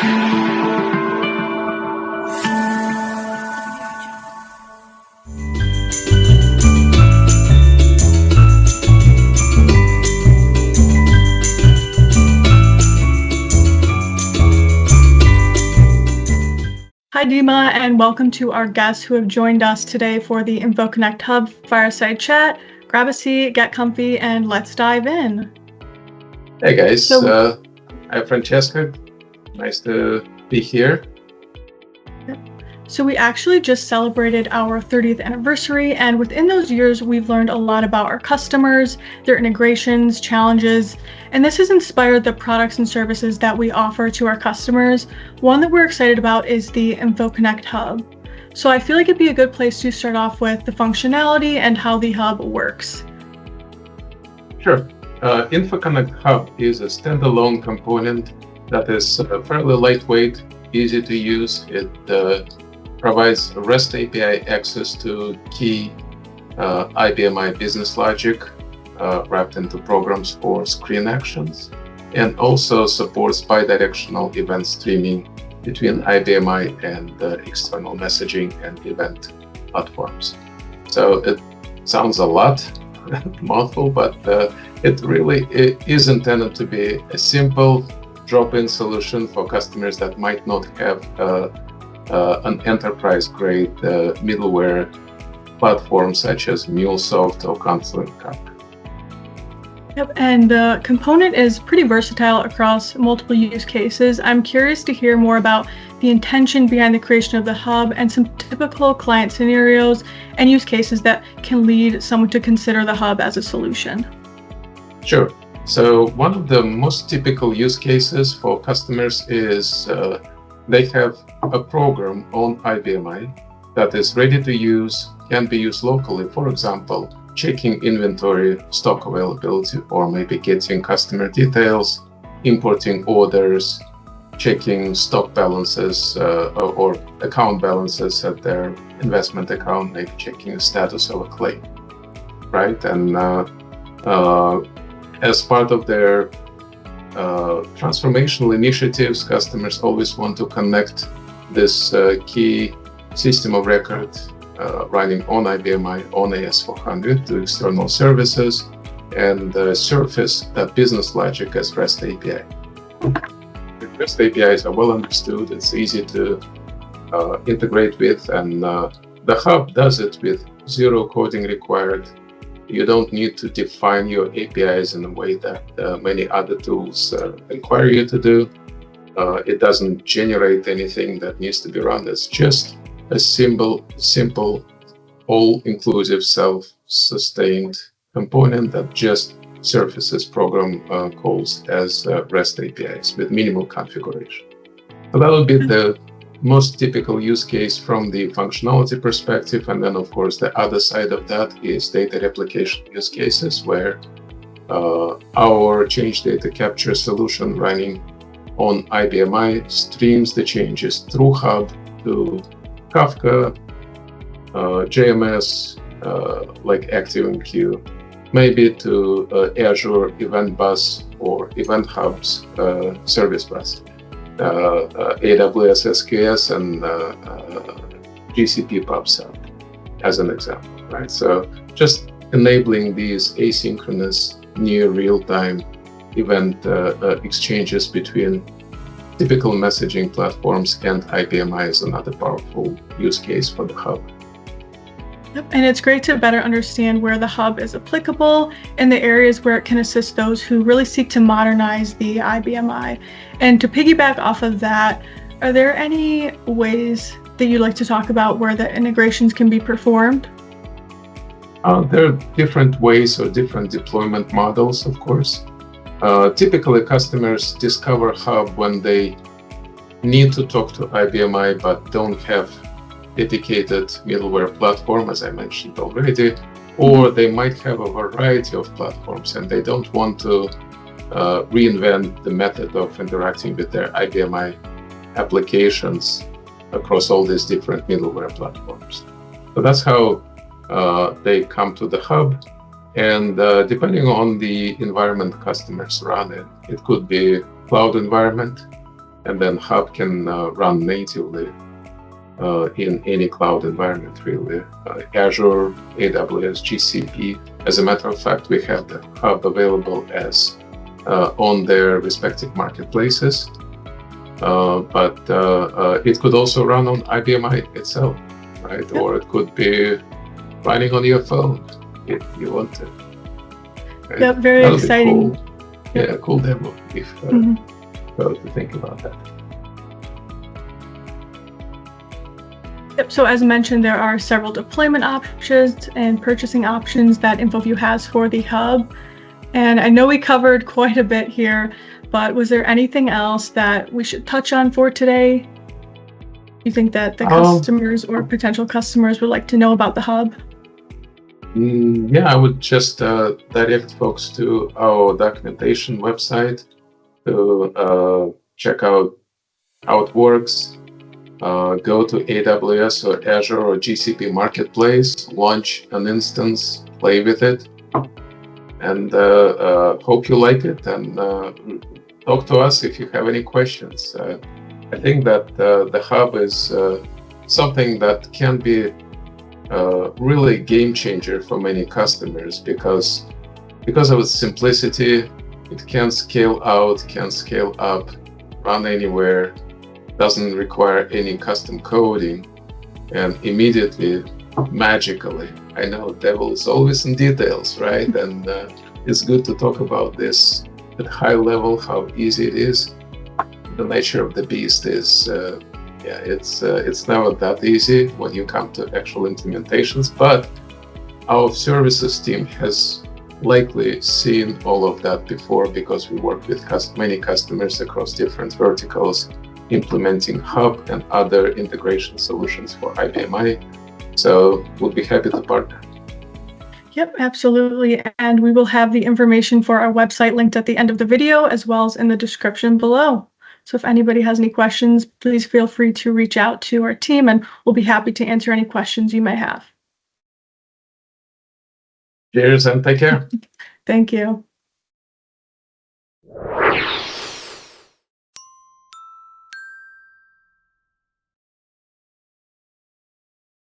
Hi, Dima, and welcome to our guests who have joined us today for the InfoConnect Hub Fireside Chat. Grab a seat, get comfy, and let's dive in. Hey guys, I'm Francesca. Nice to be here. So we actually just celebrated our 30th anniversary, and within those years, we've learned a lot about our customers, their integrations, challenges, and this has inspired the products and services that we offer to our customers. One that we're excited about is the InfoConnect Hub. So I feel like it'd be a good place to start off with the functionality and how the hub works. Sure. InfoConnect Hub is a standalone component that is fairly lightweight, easy to use. It provides REST API access to key IBMI business logic wrapped into programs for screen actions, and also supports bidirectional event streaming between IBMI and external messaging and event platforms. So it sounds a lot, mouthful, but it really is intended to be a simple drop-in solution for customers that might not have an enterprise-grade middleware platform such as MuleSoft or Confluent Kafka. Yep, and the component is pretty versatile across multiple use cases. I'm curious to hear more about the intention behind the creation of the hub and some typical client scenarios and use cases that can lead someone to consider the hub as a solution. Sure. So one of the most typical use cases for customers is they have a program on IBMI that is ready to use, can be used locally. For example, checking inventory, stock availability, or maybe getting customer details, importing orders, checking stock balances or account balances at their investment account, maybe checking the status of a claim, right? And as part of their transformational initiatives, customers always want to connect this key system of record running on IBMI on AS400 to external services and surface that business logic as REST API. The REST APIs are well understood, it's easy to integrate with, and the hub does it with zero coding required. You don't need to define your APIs in a way that many other tools require you to do. It doesn't generate anything that needs to be run. It's just a simple, all-inclusive, self-sustained component that just surfaces program calls as REST APIs with minimal configuration. So that would be the most typical use case from the functionality perspective. And then, of course, the other side of that is data replication use cases where our change data capture solution running on IBMI streams the changes through Hub to Kafka, JMS, like ActiveMQ, maybe to Azure Event Bus or Event Hub's Service Bus, AWS SQS and GCP PubSub as an example, right? So just enabling these asynchronous, near real-time event exchanges between typical messaging platforms and IBMI is another powerful use case for the hub. Yep, and it's great to better understand where the hub is applicable and the areas where it can assist those who really seek to modernize the IBMI. And to piggyback off of that, are there any ways that you'd like to talk about where the integrations can be performed? There are different ways or different deployment models, of course. Typically, customers discover Hub when they need to talk to IBMI but don't have dedicated middleware platform, as I mentioned already, or they might have a variety of platforms and they don't want to reinvent the method of interacting with their IBMI applications across all these different middleware platforms. So that's how they come to the hub. And depending on the environment customers run in, it could be cloud environment, and then Hub can run natively in any cloud environment, really. Azure, AWS, GCP. As a matter of fact, we have the Hub available as on their respective marketplaces, but it could also run on IBM itself, right? Yep. Or it could be running on your phone if you want to. Right? Yep, very That'll exciting. Be cool. Yep. Yeah, cool demo if to think about that. Yep, so as mentioned, there are several deployment options and purchasing options that Infoview has for the Hub. And I know we covered quite a bit here, but was there anything else that we should touch on for today? You think that the customers or potential customers would like to know about the Hub? Yeah, I would just direct folks to our documentation website to check out how it works. Go to AWS or Azure or GCP Marketplace, launch an instance, play with it, and hope you like it, and talk to us if you have any questions. I think that the Hub is something that can be really game changer for many customers because of its simplicity. It can scale out, can scale up, run anywhere, doesn't require any custom coding, and immediately, magically, I know devil is always in details, right? And it's good to talk about this at high level, how easy it is. The nature of the beast is, it's never that easy when you come to actual implementations, but our services team has likely seen all of that before because we work with many customers across different verticals, implementing Hub and other integration solutions for IBM. So we'll be happy to partner. Yep, absolutely. And we will have the information for our website linked at the end of the video as well as in the description below. So if anybody has any questions, please feel free to reach out to our team and we'll be happy to answer any questions you may have. Cheers and take care. Thank you.